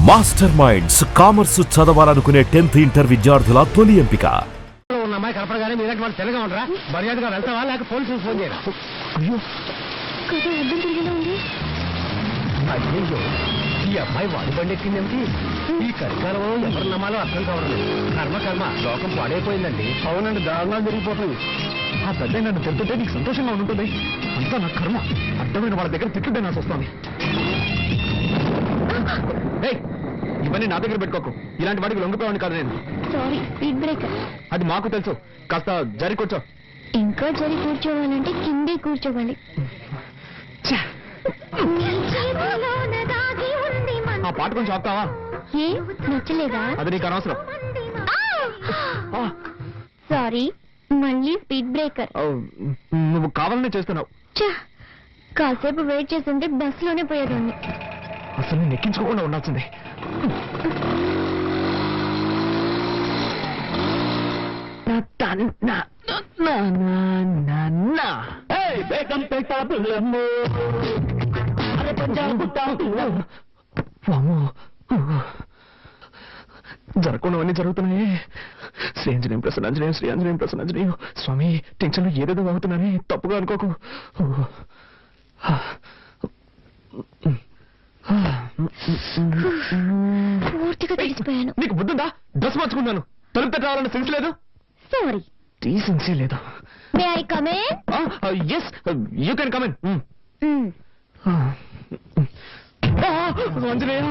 Master minds commerce చదవాలనుకునే 10th inter విద్యార్థుల తొలి ఎంపిక. అమ్మాయి కనపడగానే మీరంటే వాళ్ళు తెల్లగా ఉండరా? మర్యాదగా వెళ్తావా లేక పోలీసులు ఫోన్ చేయరా? అయ్యో అయ్యో ఈ అమ్మాయి వాడి బండి ఎక్కిందేమిటి? ఈ కలికాలంలో ఎవరు నమ్మాలో అర్థం కావట్లేదు. కర్మ లోకం పాడైపోయిందండి. అవునండి, దారుణాలు జరిగిపోతుంది. ఆ పెద్ద నన్ను తింటుంటే నీకు సంతోషంగా ఉంటుంది. అంతా నా కర్మ. అడ్డమైన వాళ్ళ దగ్గర తిట్టుంటే నాకు వస్తుంది. ఇవన్నీ నా దగ్గర పెట్టుకోకు. ఇలాంటి వాడికి లొంగిపోయాను కాదు నేను. Sorry, speed breaker. అది మాకు తెలుసు. కాస్త జరి కూర్చో. ఇంకా జరి కూర్చోవాలంటే కిందే కూర్చోవాలి. ఆ పాట కొంచెం ఆపుతావా? ఏ నచ్చలేదా? అది నీకు అనవసరం. సారీ, మళ్ళీ స్పీడ్ బ్రేకర్. నువ్వు కావాలనే చేస్తున్నావు. కాసేపు వెయిట్ చేస్తుంటే బస్ లోనే పోయేదాన్ని. అసలు నేను ఎక్కించుకోకుండా ఉండాల్సిందే. జరగకుండావన్నీ జరుగుతున్నాయి. శ్రీ ఆంజనేయం ప్రసన్నాంజనేయం, శ్రీ ఆంజనేయం ప్రసన్నాంజనేయం. స్వామి, టెన్షన్లో ఏదేదో అవుతున్నానే, తప్పుగా అనుకోకు. పూర్తిగా తెలిసిపోయాను. నీకు బుద్ధుందా? డ్రెస్ మార్చుకున్నాను. తలుపు రావాలన్న సెన్స్ లేదు. సారీ, డీసెన్సీ లేదు. May I come in? yes, you can come in. Anjaneya,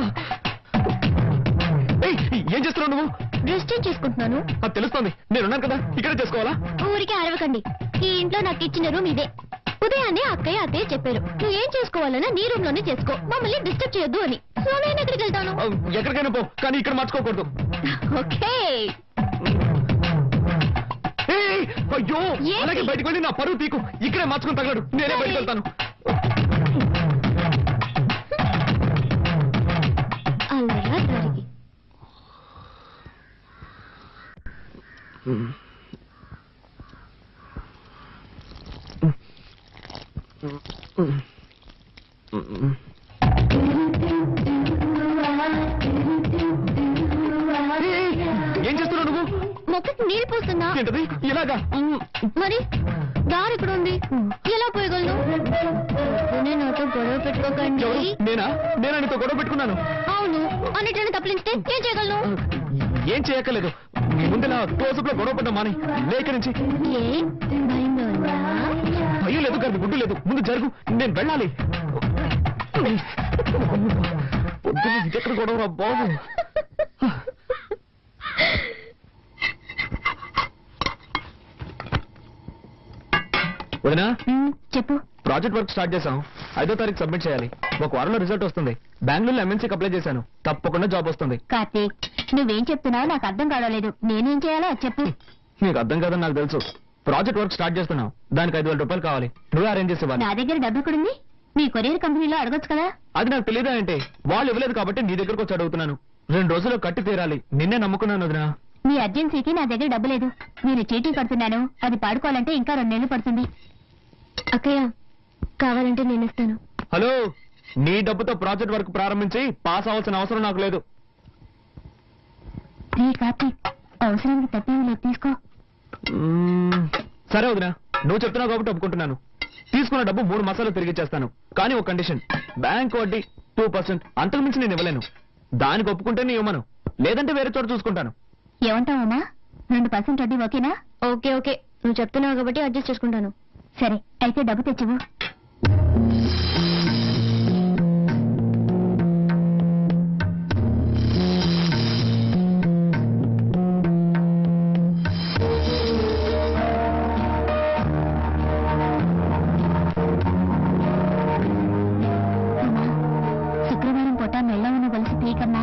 ఏం చేస్తున్నావు నువ్వు? డ్రెస్ చేంజ్ చేసుకుంటున్నాను. అది తెలుస్తోంది. నేనున్నాను కదా, ఇక్కడే చేసుకోవాలా? ఊరికే అరవకండి. ఈ ఇంట్లో నాకు ఇచ్చిన రూమ్ ఇదే. ఉదయాన్నే అత్తయ్య చెప్పారు, నువ్వు ఏం చేసుకోవాలన్నా నీ రూమ్ లోనే చేసుకో, మమ్మల్ని డిస్టర్బ్ చేయొద్దు అని. సో నేను ఎక్కడికి వెళ్తాను? ఎక్కడికైనా పో, కానీ ఇక్కడ మార్చుకోకూడదు. ఓకే. అయ్యో, అలాగే బయటకు వెళ్ళి నా పరువు తీకు. ఇక్కడే మార్చుకుని తగలడు. నేనే బయటకు వెళ్తాను. అలా జరిగి ఏం చేస్తున్నావు నువ్వు? మొక్కకి నీళ్ళు పోస్తున్నా. ఏంటది ఇలాగా? మరి దారి ఇక్కడ ఉంది, ఎలా పోయగలను? నాతో గొడవ పెట్టుకోకండి. నేనా నీతో గొడవ పెట్టుకున్నాను? అవును, అన్నిటిని తప్పించితే ఏం చేయగలను? ఏం చేయక్కర్లేదు. ముందులా తోసుకులో గొడవ పడ్డా మాని. లేక నుంచి ఏ భయంగా ఉందా? భయం లేదు, కానీ గుడ్డు లేదు. ముందు జరుగు, నేను వెళ్ళాలి. పొద్దున్న ఇదెక్కడ గొడవ రా బాబు. వదినా, చెప్పు. ప్రాజెక్ట్ వర్క్ స్టార్ట్ చేశాం. 5వ తారీఖు సబ్మిట్ చేయాలి. ఒక వారంలో రిజల్ట్ వస్తుంది. బెంగళూరులో MNCకి అప్లై చేశాను. తప్పకుండా జాబ్ వస్తుంది. కార్తీక్, నువ్వేం చెప్తున్నావు నాకు అర్థం కావలేదు. నేనేం చేయాలో అది చెప్పు. నీకు అర్థం కాదని నాకు తెలుసు. ప్రాజెక్ట్ వర్క్ స్టార్ట్ చేస్తున్నావు. దానికి 5,000 రూపాయలు కావాలి. నువ్వే అరేంజ్ చేసేవాళ్ళు. నా దగ్గర డబ్బు ఎక్కడుంది? మీ కొరియర్ కంపెనీలో అడగొచ్చు కదా. అది నాకు తెలియదా అంటే? వాళ్ళు ఇవ్వలేదు కాబట్టి నీ దగ్గరకు వచ్చి అడుగుతున్నాను. 2 రోజుల్లో కట్టి తీరాలి. నిన్నే నమ్ముకున్నాను వదినా. మీ అర్జెన్సీకి నా దగ్గర డబ్బు లేదు. నేను చీటీ కడుతున్నాను. అది పాడుకోవాలంటే ఇంకా 2 నెలలు పడుతుంది. అక్కయ్య, కావాలంటే నేను ఇస్తాను. హలో, నీ డబ్బుతో ప్రాజెక్ట్ వర్క్ ప్రారంభించి పాస్ అవ్వాల్సిన అవసరం నాకు లేదు. కార్తీక్, అవసరానికి తప్పేమి లేదు, తీసుకో. సరే వదినా, నువ్వు చెప్తున్నావు కాబట్టి ఒప్పుకుంటున్నాను. తీసుకున్న డబ్బు 3 మాసాలు తిరిగి చేస్తాను. కానీ ఒక కండిషన్, బ్యాంక్ వడ్డీ 2%. అంతకు మించి నేను ఇవ్వలేను. దానికి ఒప్పుకుంటే నీ ఇవ్వను, లేదంటే వేరే చోట చూసుకుంటాను. ఏమంటావమ్మా? 2% వడ్డీ ఓకేనా? ఓకే ఓకే, నువ్వు చెప్తున్నావు కాబట్టి అడ్జస్ట్ చేసుకుంటాను. సరే, అయితే డబ్బు తెచ్చివు. శుక్రవారం పూట మెల్లవన్న కలిసి తీకన్నా.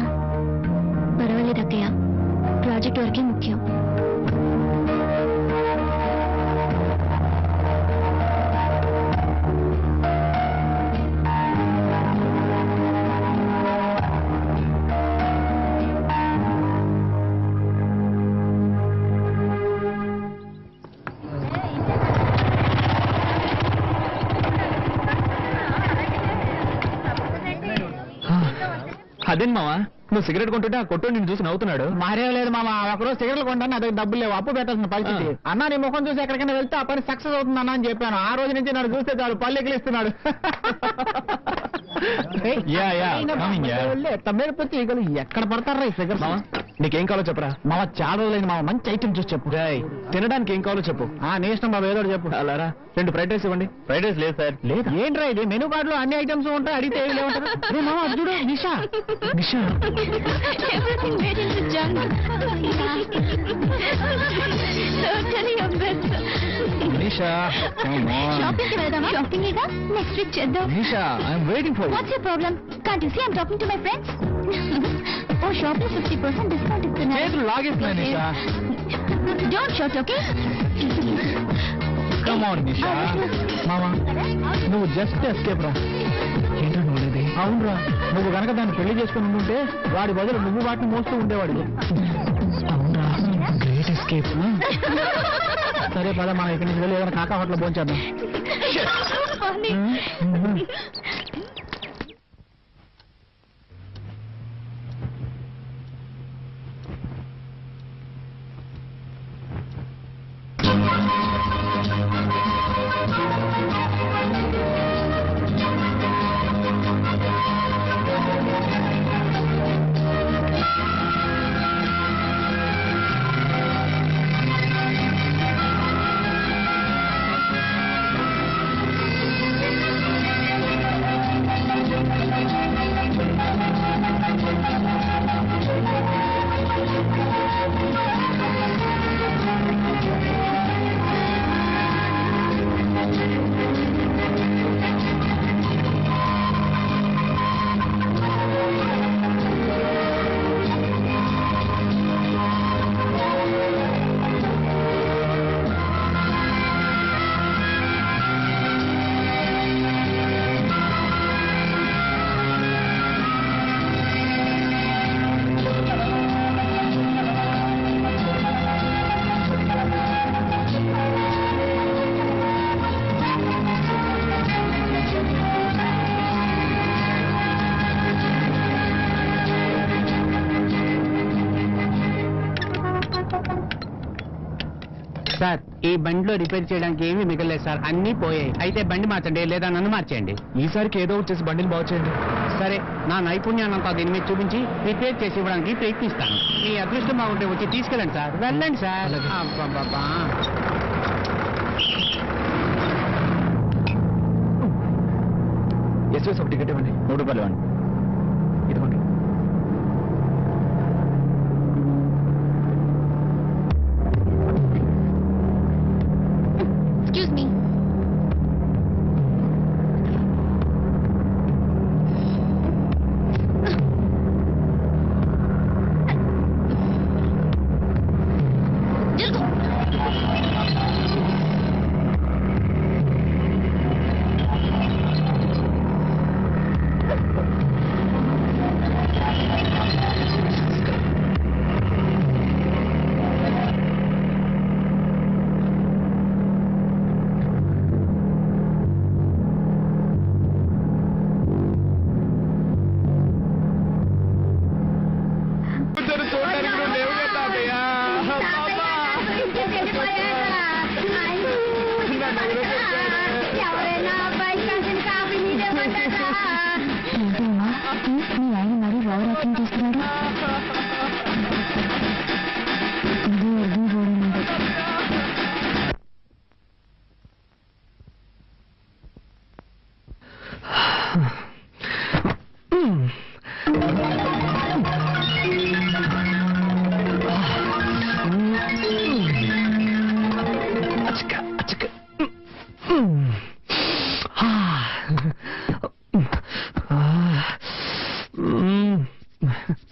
పర్వాలేదు అక్కయ్య, ప్రాజెక్ట్ వరకే ముఖ్యం. అదేం మావా, నువ్వు సిగరెట్ కొంటుంటే ఆ కొట్టు నిన్ను చూసి నవ్వుతున్నాడు. మారేం లేదు మామ, ఒకరోజు సిగరెట్లు కొంటాను, అదే డబ్బులు లేవు, అప్పు పెట్టాల్సిన పరిస్థితి. అన్న నీ ముఖం చూసి ఎక్కడికైనా వెళ్తే ఆ పని సక్సెస్ అవుతుంది అన్న అని చెప్పాను. ఆ రోజు నుంచి నన్ను చూస్తే చాలు పళ్ళు ఎగిలిస్తున్నాడు. తమ్మేరపతి ఈగలు ఎక్కడ పడతారా ఈ ఫిగర్? నీకేం కావాలో చెప్పరా. మామ చాలా రోజులైంది మామ, మంచి ఐటమ్ చూసి చెప్పు. తినడానికి ఏం కావాలో చెప్పు. నీ ఇష్టం బాబు, ఏదో చెప్పు. అలారా 2 ఫ్రైడ్ రైస్ ఇవ్వండి. ఫ్రైడ్ రైస్ లేదు సార్. లేదా? ఏంట్రా ఇది, మెనూ కార్డు లో అన్ని ఐటమ్స్ ఉంటాయి, అడిగితే ఏమి లేవుంటారు. అరే మామ అది చూడు, నిషా. నిషా Everything made in the jungle. Totally your best. Nisha Shopping కి వెళ్దామా? Shopping ఇగా నెక్స్ట్ వీక్ చేద్దాం. Nisha I'm waiting for you. What's your problem? Can't you see I'm talking to my friends? Oh, shopping 50% discount ఇస్తున్నారు. చేతులు లాగేస్తున్నాయి Nisha. Don't shout, okay? Come on Nisha. మామ నువ్వు just escape రా. ఏంటో నువ్వులేది. అవునరా, నువ్వు గనక దాన్ని పెళ్లి చేసుకుని ఉంటే వాడి బదులు నువ్వు వాటిని మోస్తూ ఉండేవాడు. అవునా, గ్రేట్ ఎస్కేప్. సరే పద మనం ఇక్కడి నుంచి వెళ్ళి ఏదైనా కాకా హోటల్ భోంచేద్దాం. Funny. సార్ ఈ బండిలో రిపేర్ చేయడానికి ఏమీ మిగలేదు సార్, అన్ని పోయాయి. అయితే బండి మార్చండి లేదా నన్ను మార్చేయండి. ఈసారికి ఏదో వచ్చేసి బండిని బాగు చేయండి. సరే, నా నైపుణ్యాన్నంతా దీని మీద చూపించి రిపేర్ చేసి ఇవ్వడానికి ప్రయత్నిస్తాను. మీ అదృష్టం బాగుంటే వచ్చి తీసుకెళ్ళండి సార్. వెళ్ళండి సార్. అబ్బబ్బబ్బా. ఎస్ఎస్ ఒక టికెట్ ఇవ్వండి. 3 రూపాయలు ఇవ్వండి. ఇదిగోండి. Excuse me.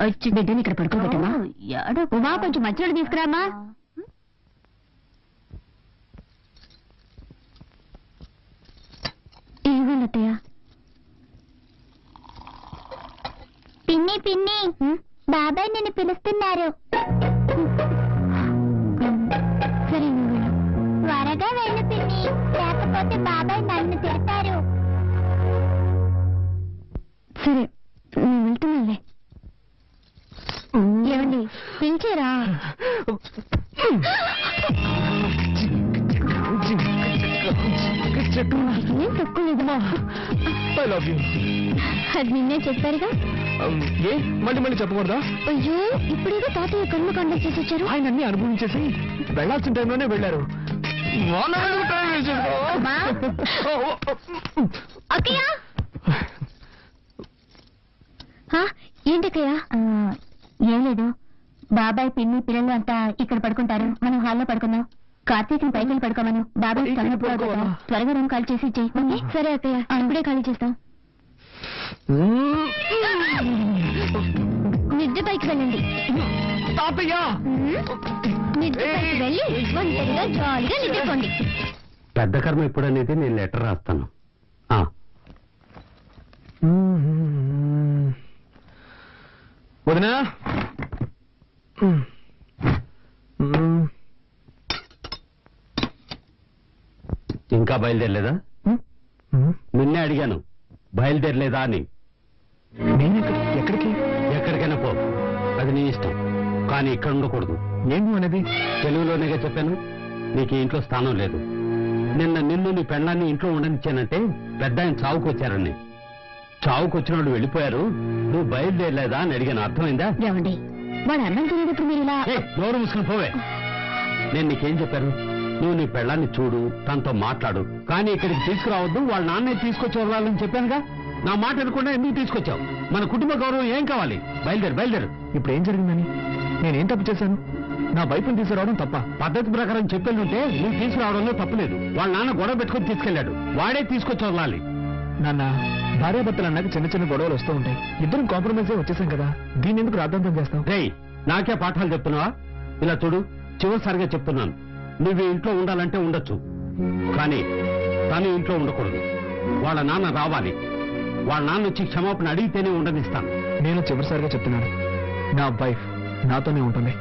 వచ్చి బిడ్డని ఇక్కడ పడుకోబెట్టమ్మా. ఉమా కొంచెం మంచినీళ్ళు తీసుకురామా. ఏమన్నట్టయ్య? పిన్ని పిన్ని, బాబాయ్ నిన్ను పిలుస్తున్నారు. సరే నువ్వు త్వరగా వెళ్ళు పిన్ని, లేకపోతే బాబాయ్ నన్ను తిడతారు. సరే నేను వెళ్తున్నానులే. పిలిచారా? ఏం తక్కువ ఐ లవ్ యూ. అది నిన్నే చెప్పారుగా. ఏ మళ్ళీ మళ్ళీ చెప్పకూడదా? అయ్యో, ఇప్పుడేదో తాతయ్య కర్మకాండం చేసి వచ్చారు. ఆయన అన్ని అనుభవించేసి వెళ్లాల్సిన టైంలోనే వెళ్ళారు. అమ్మా. అక్కయ్య. ఏంటక్కయ్య? ఏం లేదు, బాబాయ్ పిన్ని పిల్లలు అంతా ఇక్కడ పడుకుంటారు, మనం హాల్లో పడుకుందాం. కార్తీక్ పైకి వెళ్ళి పడుకోమను. బాబాయ్ త్వరగా రూమ్ ఖాళీ చేసి ఇచ్చేయి. సరే అక్కయ్య, ఇప్పుడే ఖాళీ చేస్తాం. నిద్ర పైకి వెళ్ళండి. తాతయ్య, నిద్ర పైకి వెళ్ళి ఒంటరిగా జాలీగా నిద్రపోండి. పెద్ద కర్మ ఎప్పుడనేది నేను లెటర్ రాస్తాను. వదినా, ఇంకా బయలుదేరలేదా? నిన్నే అడిగాను, బయలుదేరలేదా అని. నేను ఎక్కడికి? ఎక్కడికైనా పో, అది నీ ఇష్టం, కానీ ఇక్కడ ఉండకూడదు. ఏంటి అనేది? తెలుగులోనేగా చెప్పాను, నీకు ఇంట్లో స్థానం లేదు. నిన్ను నీ పెళ్ళాన్ని ఇంట్లో ఉండనిచ్చానంటే పెద్ద ఆయన చావుకు వచ్చారని. చావుకు వచ్చిన వాళ్ళు వెళ్ళిపోయారు, నువ్వు బయలుదేరలేదా అని అడిగాను. అర్థమైందా? ఏమండి, వాడు అన్నం తినేటప్పుడు మీరు ఇలా నోరు మూసుకుని పోవే. నేను నీకేం చెప్పాను? నువ్వు నీ పెళ్ళాన్ని చూడు, తనతో మాట్లాడు, కానీ ఇక్కడికి తీసుకురావద్దు, వాళ్ళ నాన్నే తీసుకొచ్చి వదలాలని చెప్పానుగా. నా మాట అనుకుండా ఎందుకు తీసుకొచ్చావు? మన కుటుంబ గౌరవం ఏం కావాలి? బయలుదేరు. ఇప్పుడు ఏం జరిగిందని? నేనేం తప్పు చేశాను? నా వైపుని తీసుకురావడం తప్ప? పద్ధతి ప్రకారం చెప్పేళ్ళుంటే నువ్వు తీసుకురావడంలో తప్పులేదు. వాళ్ళ నాన్న గొడవ పెట్టుకుని తీసుకెళ్లాడు, వాడే తీసుకొచ్చి వదలాలి. నాన్న, భార్యాభర్తలు అన్నాక చిన్న చిన్న గొడవలు వస్తూ ఉంటాయి. ఇద్దరం కాంప్రమైజ్ అయి వచ్చేసాం కదా, దీన్ని ఎందుకు రాద్ధాంతం చేస్తాం? రేయ్, నాకే పాఠాలు చెప్తున్నావా? ఇలా చూడు, చివరిసారిగా చెప్తున్నాను, నువ్వు ఇంట్లో ఉండాలంటే ఉండొచ్చు, కానీ తను ఇంట్లో ఉండకూడదు. వాళ్ళ నాన్న రావాలి, వాళ్ళ నాన్న వచ్చి క్షమాపణ అడిగితేనే ఉండనిస్తాను. నేను చివరిసారిగా చెప్తున్నాను, నా వైఫ్ నాతోనే ఉంటుంది,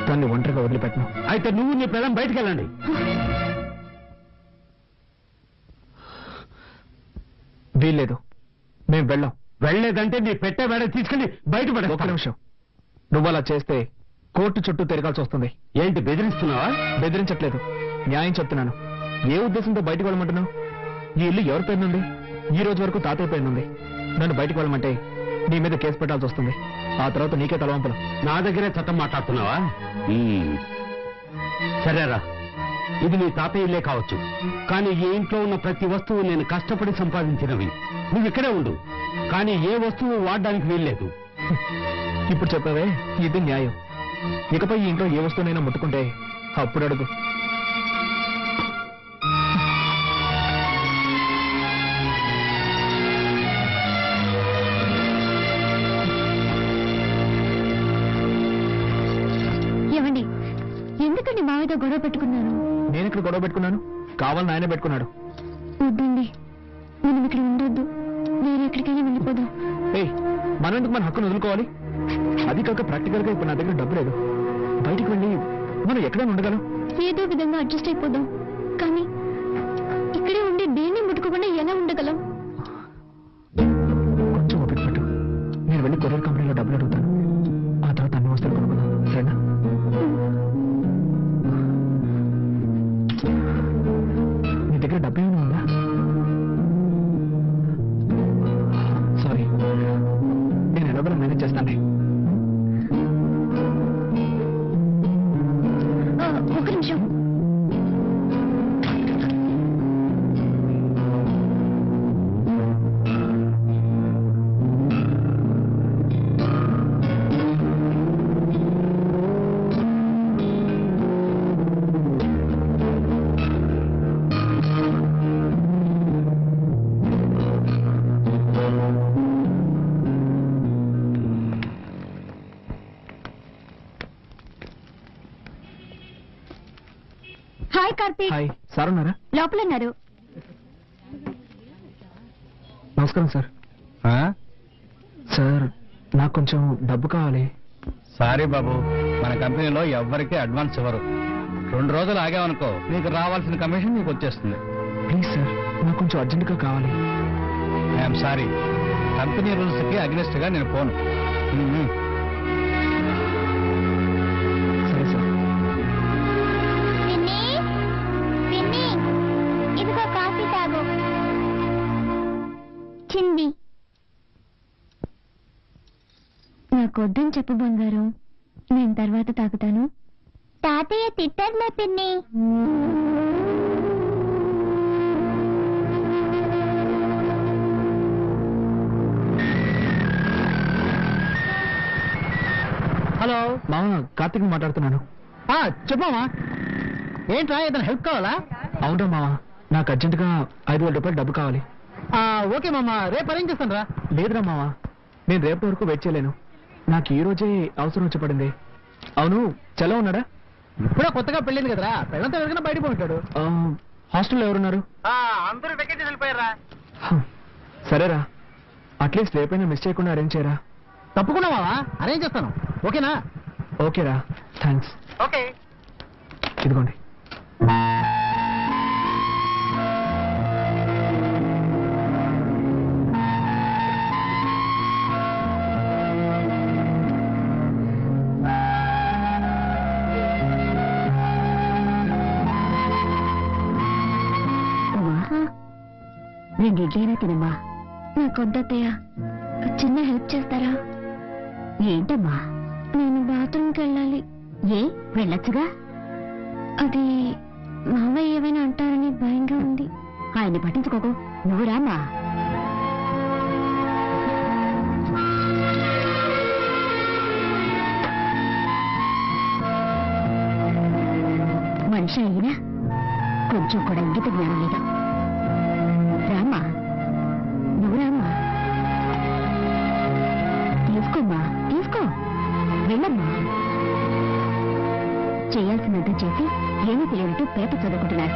తన్ని ఒంటరిగా వదిలిపెట్టను. అయితే నువ్వు నీ పిల్లం బయటికి వెళ్ళండి. వీల్లేదు, మేము వెళ్ళాం. వెళ్ళలేదంటే నీ పెట్టే వేడ తీసుకెళ్లి బయటపడే. ఒక్క నిమిషం, నువ్వు అలా చేస్తే కోర్టు చుట్టూ తిరగాల్సి వస్తుంది. ఏంటి బెదిరిస్తున్నావా? బెదిరించట్లేదు, న్యాయం చెప్తున్నాను. ఏ ఉద్దేశంతో బయటకు వెళ్ళమంటున్నావు? ఈ ఇల్లు ఎవరి పేరునుంది? ఈ రోజు వరకు తాతయ్య పేరునుంది. నన్ను బయటకు వెళ్ళమంటే నీ మీద కేసు పెట్టాల్సి వస్తుంది. ఆ తర్వాత నీకే తలవంపలు. నా దగ్గరే చట్టం మాట్లాడుతున్నావా? సరేరా, ఇది నీ తాతయ్య ఇల్లే కావచ్చు, కానీ ఈ ఇంట్లో ఉన్న ప్రతి వస్తువు నేను కష్టపడి సంపాదించినవి. నువ్వు ఇక్కడే ఉండు, కానీ ఏ వస్తువు వాడడానికి వీల్లేదు. ఇప్పుడు చెప్పావే, ఇది న్యాయం. ఇకపై ఈ ఇంట్లో ఏ వస్తువునైనా ముట్టుకుంటే అప్పుడు అడుగు. ఏమండి, ఎందుకండి మావితో గొడవ పెట్టుకున్నారు? నేను ఇక్కడ గొడవ పెట్టుకున్నాను? కావాలని ఆయనే పెట్టుకున్నాడు. వద్దండి, మనం ఇక్కడ ఉండొద్దు, వేరే ఎక్కడికైనా వెళ్ళిపోదాం. ఏయ్, మనం ఎందుకు మన హక్కును వదులుకోవాలి? అది కాక ప్రాక్టికల్ గా ఇప్పుడు నా దగ్గర డబ్బు లేదు. బయటికి వెళ్ళి మనం ఎక్కడైనా ఉండగలం. ఏదో విధంగా అడ్జస్ట్ అయిపోదాం, కానీ ఇక్కడే ఉండి దేన్ని ముట్టుకోకుండా ఎలా ఉండగలం? కొంచెం ఓపిక పట్టు, నేను వెళ్ళి కొరియర్ కంపెనీలో డబ్బులు అడుగుతాను. ఆ తర్వాత అన్ని వస్తువులు కొనుక్కుందాం, సరేనా? నీ దగ్గర డబ్బు ఏమైనా ఉందా? సారీ, నేను ఎలాగో మేనేజ్ చేస్తాను. ఒక నిమిషం. హాయ్ కార్తీక్. హాయ్, సార్ ఉన్నారా? లోపల ఉన్నారు. నమస్కారం సార్. సార్, నాకు కొంచెం డబ్బు కావాలి. సారీ బాబు, మన కంపెనీలో ఎవ్వరికీ అడ్వాన్స్ ఇవ్వరు. 2 రోజులు ఆగామనుకో, నీకు రావాల్సిన కమిషన్ నీకు వచ్చేస్తుంది. ప్లీజ్ సార్, నాకు కొంచెం అర్జెంటుగా కావాలి. ఐఎమ్ సారీ, కంపెనీ రూల్స్ కి అగ్నెస్ట్ గా నేను పోను. నాకు వద్దని చెప్పు బంగారం, నేను తర్వాత తాగుతాను. తాతయ్య తిట్టారులే పిన్ని. హలో మామ, కార్తీక్ మాట్లాడుతున్నాను. చెప్పమ్మా. ఏంట్రా, ఏదైనా హెల్ప్ కావాలా? అవునా మామ, నాకు అర్జెంటుగా 5,000 రూపాయలు డబ్బు కావాలి. ఓకే మామ, రేపు అరేంజ్ చేస్తాను రా. లేదురా మామ, నేను రేపటి వరకు వెయిట్ చేయలేను. నాకు ఈ రోజే అవసరం వచ్చి పడింది. అవును, చలో ఉన్నాడా? ఇప్పుడే కొత్తగా పెళ్ళింది కదరా, పెళ్ళంతా ఎవరికైనా బయట పోయింటాడు. హాస్టల్లో ఎవరున్నారు? అందరూ వెకేషన్ వెళ్ళిపోయారా. సరేరా, అట్లీస్ట్ రేపైనా మిస్ చేయకుండా అరేంజ్ చేయరా. తప్పకుండా మావా, అరేంజ్ చేస్తాను. ఓకేనా? ఓకేరా, థ్యాంక్స్. ఓకే. ఇదిగోండి. రెండు ఇడ్లీనా తినమ్మా. నాకు వద్దయ్యా, చిన్న హెల్ప్ చేస్తారా? ఏంటమ్మా? నేను బాత్రూమ్కి వెళ్ళాలి. ఏ, వెళ్ళొచ్చుగా. అది మామయ్య ఏమైనా అంటారని భయంగా ఉంది. ఆయన్ని పట్టించుకోకు, నువ్వు రామ్మా. మనిషి అయినా కొంచెం కూడా ఇంగిత జ్ఞానం లేదా? రామ్మా, నువ్వు రామ్మా. తీసుకోమ్మా, తీసుకో, వెళ్ళమ్మా. చేయాల్సినంత చేసి ఏమీ తెలియనట్టు పేపర్ చదువుకుంటున్నారు.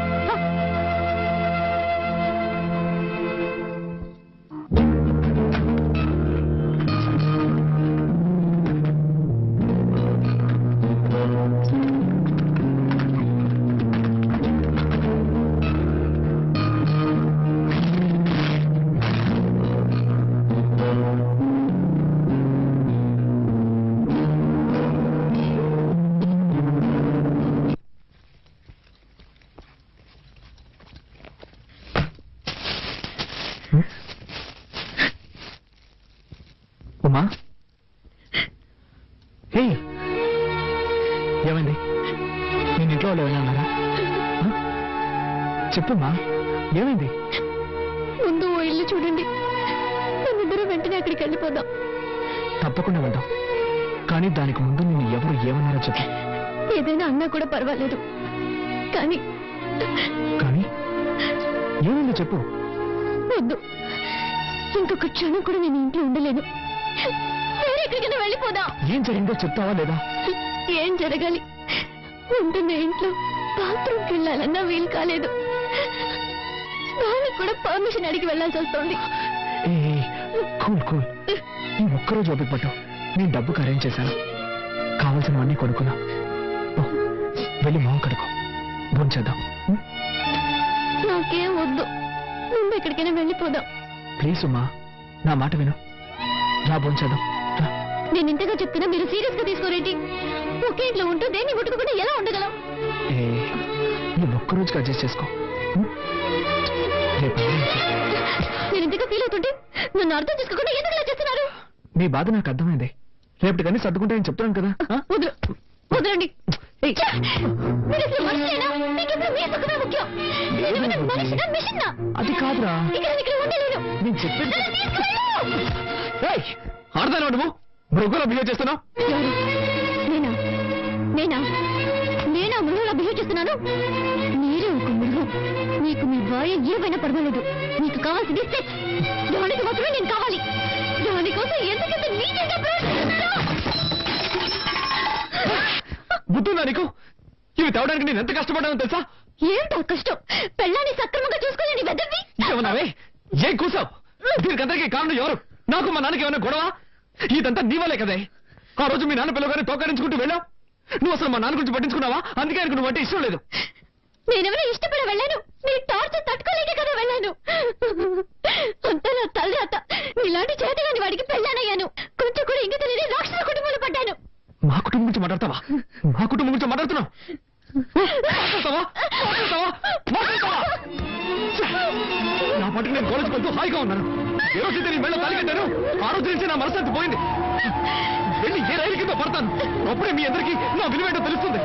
ఉమా, హే, ఏమైంది? నేను ఇంట్లో వాళ్ళు ఏమైనా అన్నారా? చెప్పమ్మా, ఏమైంది? ముందు ఓ ఇల్లు చూడండి, మనిద్దరం వెంటనే అక్కడికి వెళ్ళిపోదాం. తప్పకుండా వెళ్దాం, కానీ దానికి ముందు నేను ఎవరు ఏమన్నారో చెప్పు. ఏదైనా అన్నా కూడా పర్వాలేదు, కానీ కానీ ఏమైందో చెప్పు. వద్దు, ఇంకొక క్షణం కూడా నేను ఇంట్లో ఉండలేను. వేరే ఎక్కడికైనా వెళ్ళిపోదాం. ఏం జరిగిందో చెప్తావా లేదా? ఏం జరగాలి? ఉంటున్న ఇంట్లో బాత్రూమ్కి వెళ్ళాలన్నా వీలు కాలేదు. వాళ్ళకి కూడా పర్మిషన్ అడిగి వెళ్ళాల్సి వస్తుంది. కూల్ కూల్, ఈ ఒక్కరోజు ఓపిక పట్టు. నేను డబ్బుకి అరేంజ్ చేశాను, కావాల్సినవన్నీ కొనుక్కున్నా. వెళ్ళి మొహం కడుకో, భోంచేద్దాం. నాకేం వద్దు, ముందు ఎక్కడికైనా వెళ్ళిపోదాం. ప్లీజ్ ఉమ్మా, నా మాట విను. రా, భోంచేద్దాం. నేను ఇంతగా చెప్తున్నా మీరు సీరియస్ గా తీసుకోరేంటి? ఒకే ఇంట్లో ఉంటూ దేన్ని ముట్టుకోకుండా ఎలా ఉండగలం? ఈ ఒక్కరోజుకి అడ్జస్ట్ చేసుకో. నేను ఇంతగా ఫీల్ అవుతుంటే నన్ను అర్థం చేసుకోకుండా ఎందుకు ఇలా చేస్తున్నారు? నీ బాధ నాకు అర్థమైంది. రేపటి కానీ సర్దుకుంటాయని చెప్తున్నాను కదా. వదలండి. మీరు అసలు మనుషులేనా? మీకు ఇప్పుడు మీ సుఖమే ముఖ్యం. నేనేమైనా మనిషినా, మిషన్నా? అది కాదురా, ఇక్కడ ఉండలేను. నేను చెప్పేది ఆడదాను. నువ్వు మృగంలా బిహేవ్ చేస్తున్నావు. నేనా నేనా నేనా మృగంలా బిహేవ్ చేస్తున్నాను? మీరే ఒక మృగం. మీకు మీ భార్య ఏమైనా పర్వాలేదు. మీకు కావాల్సింది సెక్స్. దానికి మాత్రమే నేను కావాలి. దానికోసం ఎందుకంత నీచంగా ప్రవర్తిస్తున్నారు? బుద్ధుందా నీకు? ఇవి తేవడానికి నేను ఎంత కష్టపడ్డానో తెలుసా? ఏంటో కష్టం? పెళ్ళాన్ని సక్రమంగా చూసుకోలేని వెదవి. ఏమన్నావే? ఏం కూసావు? దీనికందరికీ కారణం ఎవరు? నాకు మా నాన్నకి ఏమైనా గొడవ? ఇదంతా నీ వల్లే కదే. ఆ రోజు మీ నాన్న పిల్లగానే తోకరించుకుంటూ వెళ్ళావు. నువ్వు అసలు మా నాన్న గురించి పట్టించుకున్నావా? అందుకే ఆయనకు నువ్వు అంటే ఇష్టం లేదు. నేనెవరో ఇష్టపడి వెళ్ళాను. నీ టార్చర్ తట్టుకోలేక కదా వెళ్ళాను. అంతా నా తలరాత. ఇలాంటి చేతగాని వాడికి పెళ్ళానయ్యాను. కొంచెం కూడా ఇంక తెలియని రాక్షస కుటుంబంలో పడ్డాను. మా కుటుంబం గురించి మాట్లాడతావా? మా కుటుంబం గురించి మాట్లాడుతున్నావు? నా పాటికి నేను కాలేజ్ వెళ్తూ హాయిగా ఉన్నాను. ఏ రోజైతే నీ మెళ్ళ తాలికట్టాను ఆ రోజు నుంచి నా మనశ్శాంతి పోయింది. వెళ్ళి ఏ రైలు కింద పడతాను. అప్పుడే మీ అందరికీ నా విలువేంటో తెలుస్తుంది.